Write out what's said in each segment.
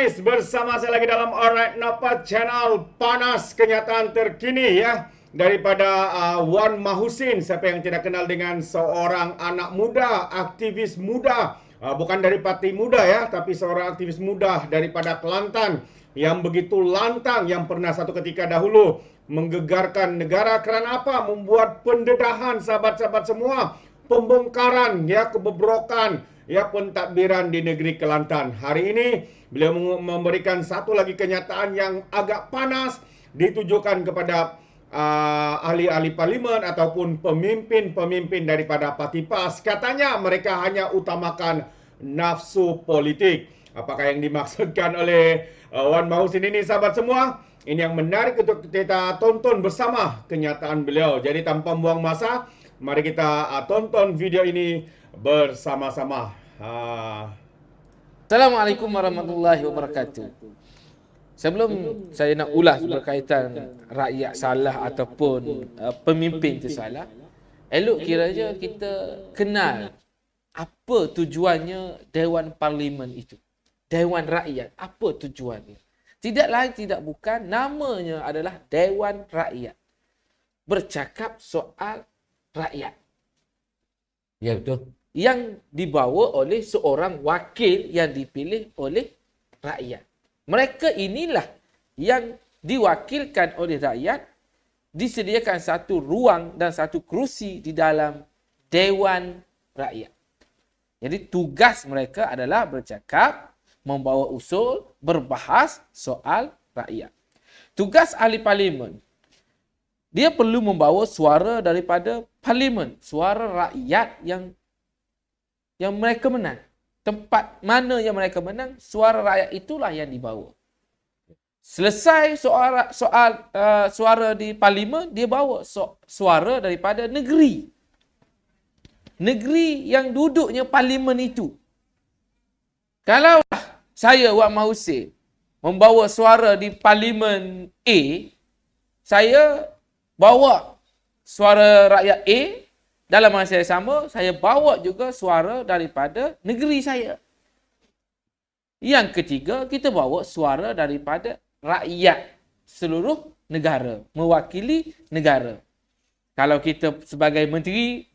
guys, bersama saya lagi dalam Alright Napa Channel. Panas kenyataan terkini ya daripada Wan Mahusin. Siapa yang tidak kenal dengan seorang anak muda, aktivis muda, bukan dari parti muda ya, tapi seorang aktivis muda daripada Kelantan yang begitu lantang, yang pernah satu ketika dahulu menggegarkan negara. Kerana apa? Membuat pendedahan sahabat-sahabat semua, pembongkaran ya, kebobrokan ya, pentadbiran di negeri Kelantan. Hari ini beliau memberikan satu lagi kenyataan yang agak panas ditujukan kepada ahli-ahli parlimen ataupun pemimpin-pemimpin daripada parti PAS. Katanya mereka hanya utamakan nafsu politik. Apakah yang dimaksudkan oleh Wan Mahusin ini, sahabat semua? Ini yang menarik untuk kita tonton bersama kenyataan beliau. Jadi tanpa buang masa, mari kita tonton video ini bersama-sama. Assalamualaikum warahmatullahi wabarakatuh. Sebelum saya nak ulas berkaitan rakyat salah ataupun pemimpin itu salah, elok kiranya kita kenal apa tujuannya Dewan Parlimen itu. Dewan Rakyat, apa tujuannya? Tidak lain tidak bukan, namanya adalah Dewan Rakyat. Bercakap soal rakyat. Ya, betul. Yang dibawa oleh seorang wakil yang dipilih oleh rakyat. Mereka inilah yang diwakilkan oleh rakyat, disediakan satu ruang dan satu kerusi di dalam Dewan Rakyat. Jadi tugas mereka adalah bercakap, membawa usul, berbahas soal rakyat. Tugas ahli parlimen, dia perlu membawa suara daripada parlimen, suara rakyat yang mereka menang. Tempat mana yang mereka menang, suara rakyat itulah yang dibawa. Selesai suara di parlimen, dia bawa suara daripada negeri. Negeri yang duduknya parlimen itu. Kalau saya, Wan Mahusin, membawa suara di parlimen A, saya bawa suara rakyat A. Dalam masa yang sama, saya bawa juga suara daripada negeri saya. Yang ketiga, kita bawa suara daripada rakyat seluruh negara, mewakili negara. Kalau kita sebagai menteri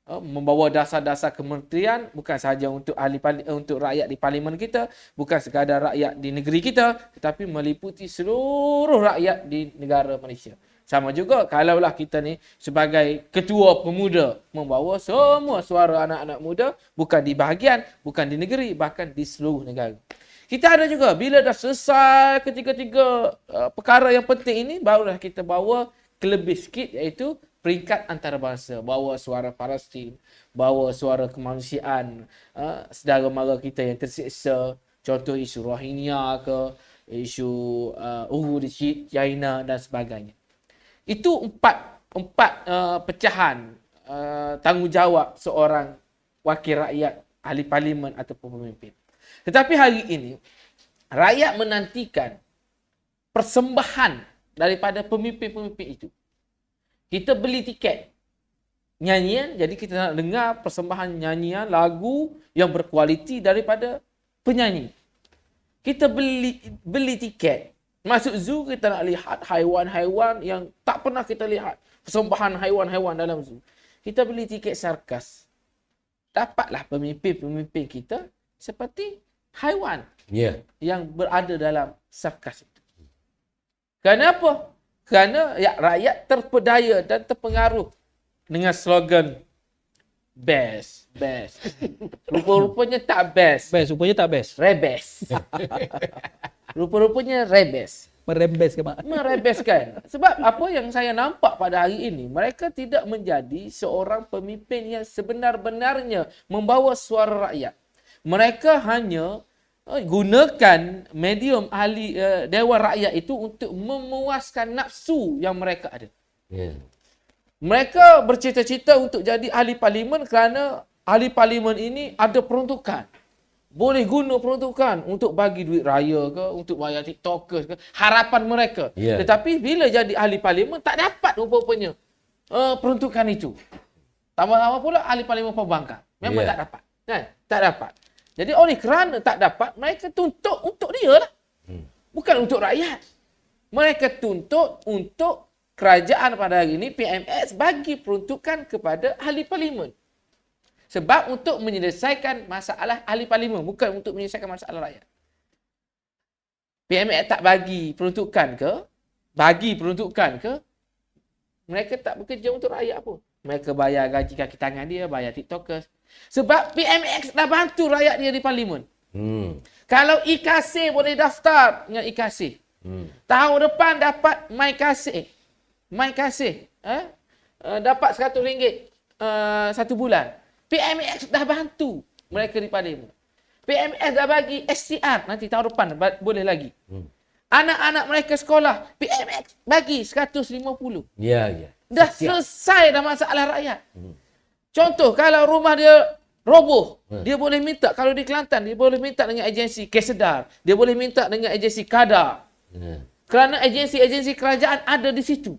membawa dasar-dasar kementerian, bukan sahaja untuk untuk rakyat di parlimen kita, bukan sekadar rakyat di negeri kita, tetapi meliputi seluruh rakyat di negara Malaysia. Sama juga kalaulah kita ni sebagai ketua pemuda membawa semua suara anak-anak muda, bukan di bahagian, bukan di negeri, bahkan di seluruh negara. Kita ada juga bila dah selesai ketiga-tiga perkara yang penting ini, barulah kita bawa kelebih sikit, iaitu peringkat antarabangsa. Bawa suara Palestin, bawa suara kemanusiaan, saudara mara kita yang tersiksa, contoh isu Rohingya ke, isu Uyghur di China dan sebagainya. Itu empat pecahan tanggungjawab seorang wakil rakyat, ahli parlimen ataupun pemimpin. Tetapi hari ini, rakyat menantikan persembahan daripada pemimpin-pemimpin itu. Kita beli tiket nyanyian, jadi kita nak dengar persembahan nyanyian, lagu yang berkualiti daripada penyanyi. Kita beli tiket. Masuk zoo, kita nak lihat haiwan-haiwan yang tak pernah kita lihat. Persembahan haiwan-haiwan dalam zoo. Kita beli tiket sarkas. Dapatlah pemimpin-pemimpin kita seperti haiwan yang berada dalam sarkas itu. Kenapa? Kerana rakyat terpedaya dan terpengaruh dengan slogan best. Rupa-rupanya tak best. Rupanya tak best. Rebes. Rupa-rupanya rebes. Merembes ke Pak? Merebeskan. Sebab apa yang saya nampak pada hari ini, mereka tidak menjadi seorang pemimpin yang sebenar-benarnya membawa suara rakyat. Mereka hanya gunakan medium ahli Dewan Rakyat itu untuk memuaskan nafsu yang mereka ada. Mereka bercita-cita untuk jadi ahli parlimen kerana ahli parlimen ini ada peruntukan. Boleh guna peruntukan untuk bagi duit raya ke, untuk bayar tiktokers ke, harapan mereka. Tetapi bila jadi ahli parlimen, tak dapat rupa-rupanya peruntukan itu. Tambah-tambah pula ahli parlimen pembangkang. Memang tak dapat. Kan? Tak dapat. Jadi oleh kerana tak dapat, mereka tuntut untuk dia lah. Bukan untuk rakyat. Mereka tuntut untuk kerajaan pada hari ini, PMX bagi peruntukan kepada ahli parlimen. Sebab untuk menyelesaikan masalah ahli parlimen, bukan untuk menyelesaikan masalah rakyat. PMX tak bagi peruntukan ke, mereka tak bekerja untuk rakyat pun. Mereka bayar gaji kaki tangan dia, bayar TikTokers. Sebab PMX dah bantu rakyat dia di parlimen. Kalau IKASI boleh daftar dengan IKASI. Tahun depan dapat MyKasih. Dapat RM100 satu bulan. PMX dah bantu mereka di parlimen. PMX dah bagi SCR nanti tahun depan boleh lagi. Anak-anak mereka sekolah, PMX bagi 150. Ya. Dah selesai dah masalah rakyat. Contoh, kalau rumah dia roboh, dia boleh minta, kalau di Kelantan, dia boleh minta dengan agensi Kesedar. Dia boleh minta dengan agensi Kadar. Kerana agensi-agensi kerajaan ada di situ.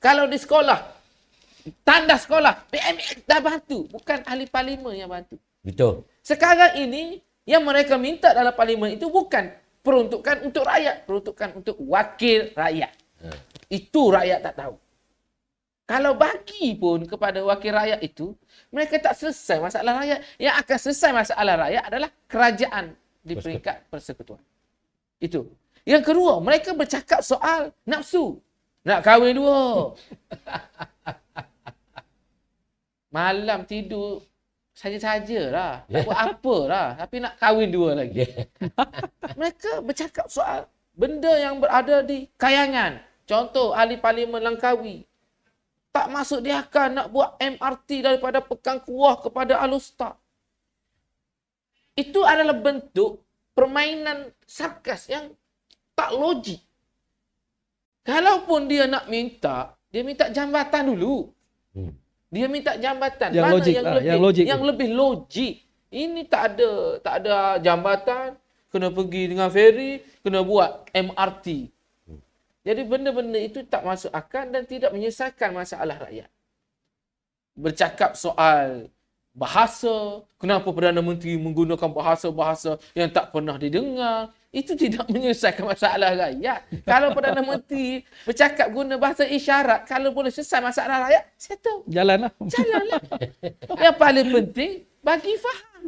Kalau di sekolah, tanda sekolah, PMX dah bantu. Bukan ahli parlimen yang bantu. Betul. Sekarang ini, yang mereka minta dalam parlimen itu bukan peruntukan untuk rakyat. Peruntukan untuk wakil rakyat. Itu rakyat tak tahu. Kalau bagi pun kepada wakil rakyat itu, mereka tak selesai masalah rakyat. Yang akan selesai masalah rakyat adalah kerajaan di peringkat persekutuan. Itu. Yang kedua, mereka bercakap soal nafsu. Nak kahwin dua. Malam tidur saja-sajalah. Tak buat apa lah. Tapi nak kahwin dua lagi. Mereka bercakap soal benda yang berada di kayangan. Contoh, ahli parlimen Langkawi. Tak masuk di akal nak buat MRT daripada Pekan Kuah kepada Alustar. Itu adalah bentuk permainan sarkas yang tak logik. Kalaupun dia nak minta, dia minta jambatan dulu. Dia minta jambatan. Yang mana logik yang lah, lebih, yang lebih logik. Ini tak ada jambatan, kena pergi dengan ferry, kena buat MRT. Jadi benda-benda itu tak masuk akal dan tidak menyelesaikan masalah rakyat. Bercakap soal bahasa, kenapa Perdana Menteri menggunakan bahasa-bahasa yang tak pernah didengar, itu tidak menyelesaikan masalah rakyat. Kalau Perdana Menteri bercakap guna bahasa isyarat, kalau boleh selesai masalah rakyat, settle. Jalanlah. Yang paling penting, bagi faham.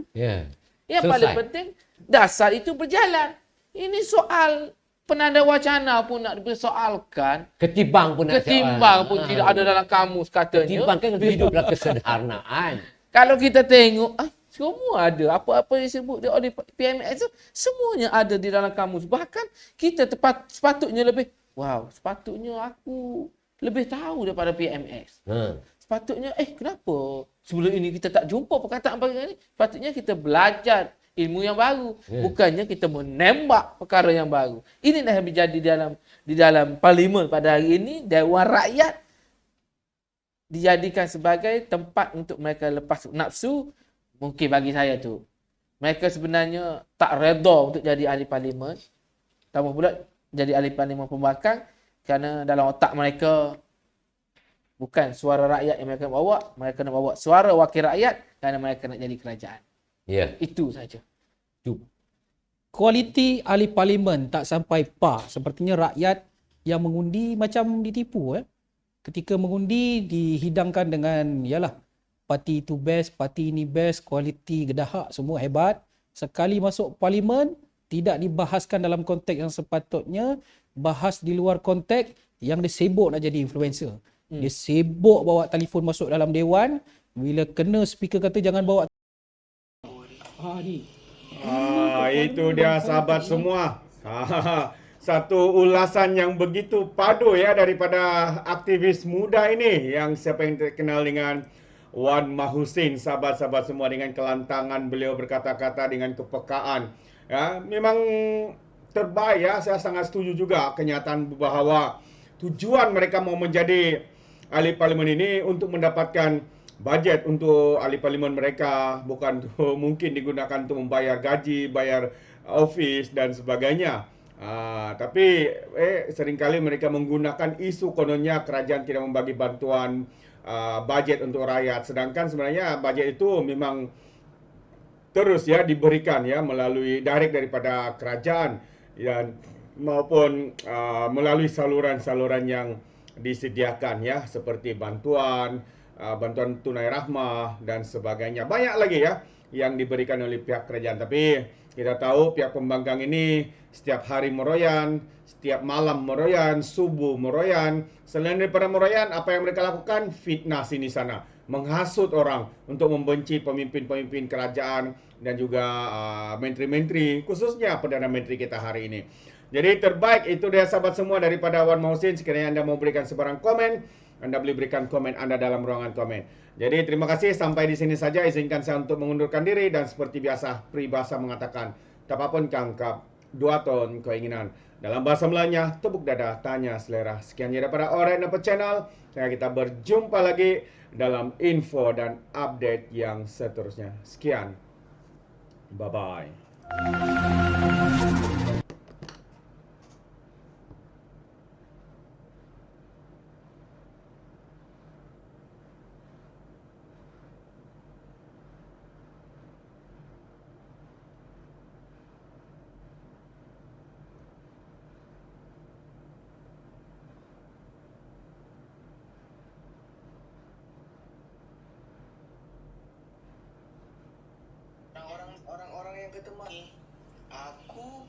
Yang paling penting, dasar itu berjalan. Ini soal penanda wacana pun nak dipersoalkan. Ketimbang pun Tidak ada dalam kamus katanya. Ketimbang kan hidup dalam kesederhanaan. Kalau kita tengok, semua ada. Apa-apa yang disebut oleh PMX tu, semuanya ada di dalam kamus. Bahkan kita sepatutnya sepatutnya aku lebih tahu daripada PMX. Sepatutnya, kenapa sebelum ini kita tak jumpa perkataan bagaimana ni? Sepatutnya kita belajar ilmu yang baru. Bukannya kita menembak perkara yang baru. Ini dah berjadi di dalam parlimen pada hari ini. Dewan Rakyat dijadikan sebagai tempat untuk mereka lepas nafsu. Mungkin bagi saya tu, mereka sebenarnya tak reda untuk jadi ahli parlimen. Tambah pula jadi ahli parlimen pembangkang. Kerana dalam otak mereka, bukan suara rakyat yang mereka bawa. Mereka nak bawa suara wakil rakyat kerana mereka nak jadi kerajaan. Itu saja. Kualiti ahli parlimen tak sampai par. Sepertinya rakyat yang mengundi macam ditipu. Ketika mengundi dihidangkan dengan parti itu best, parti ini best, kualiti gedahak semua hebat. Sekali masuk parlimen tidak dibahaskan dalam konteks yang sepatutnya, bahas di luar konteks yang dia sibuk nak jadi influencer. Dia sibuk bawa telefon masuk dalam dewan, bila kena speaker kata jangan bawa itu dia sahabat semua. Satu ulasan yang begitu padu daripada aktivis muda ini yang siapa yang terkenal dengan Wan Mahusin. Sahabat-sahabat semua, dengan kelantangan beliau berkata-kata, dengan kepekaan. Memang terbaik. Saya sangat setuju juga kenyataan bahawa tujuan mereka mau menjadi ahli parlimen ini untuk mendapatkan bajet untuk ahli parlimen mereka, bukan mungkin digunakan untuk membayar gaji, bayar office dan sebagainya. Tapi seringkali mereka menggunakan isu kononnya kerajaan tidak membagi bantuan bajet untuk rakyat. Sedangkan sebenarnya bajet itu memang terus ya diberikan ya melalui direct daripada kerajaan dan maupun melalui saluran-saluran yang disediakan ya seperti bantuan tunai rahmah dan sebagainya. Banyak lagi ya yang diberikan oleh pihak kerajaan. Tapi kita tahu pihak pembangkang ini setiap hari meroyan, setiap malam meroyan, subuh meroyan. Selain daripada meroyan, apa yang mereka lakukan? Fitnah sini sana, menghasut orang untuk membenci pemimpin-pemimpin kerajaan dan juga menteri-menteri, khususnya Perdana Menteri kita hari ini. Jadi terbaik itu dia sahabat semua daripada Wan Mahusin. Sekiranya Anda mau berikan sebarang komen, Anda boleh berikan komen Anda dalam ruangan komen. Jadi terima kasih, sampai di sini saja. Izinkan saya untuk mengundurkan diri dan seperti biasa peribahasa mengatakan, tapapun kangkap, dua ton keinginan. Dalam bahasa Melayunya, tepuk dada, tanya selera. Sekian daripada Alright Napa Channel. Kita berjumpa lagi dalam info dan update yang seterusnya. Sekian. Bye-bye. Orang-orang yang ketemu ni, aku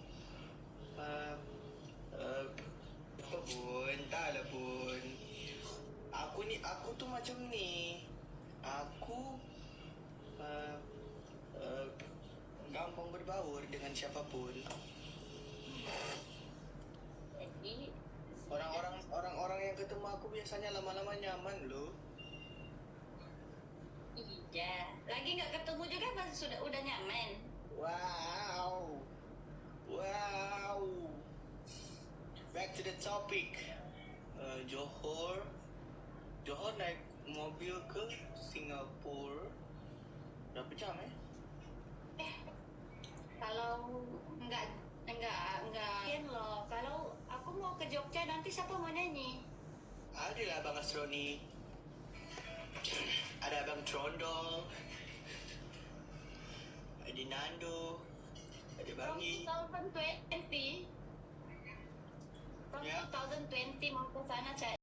apa pun, taklah pun. Aku tu macam ni. Aku gampang berbaur dengan siapapun. Jadi, Orang-orang yang ketemu aku biasanya lama-lama nyaman loh. iya. Lagi nggak ketemu juga pas udah nyaman. Wow. Back to the topic. Johor naik mobil ke Singapura berapa jam Kalau nggak Kian loh. Kalau aku mau ke Jogja nanti siapa mau nyanyi? Adalah Abang Asroni, ada Abang Trondol, ada Nando, ada From Bangi. 2020. From Ya. 2020 mau ke sana cari.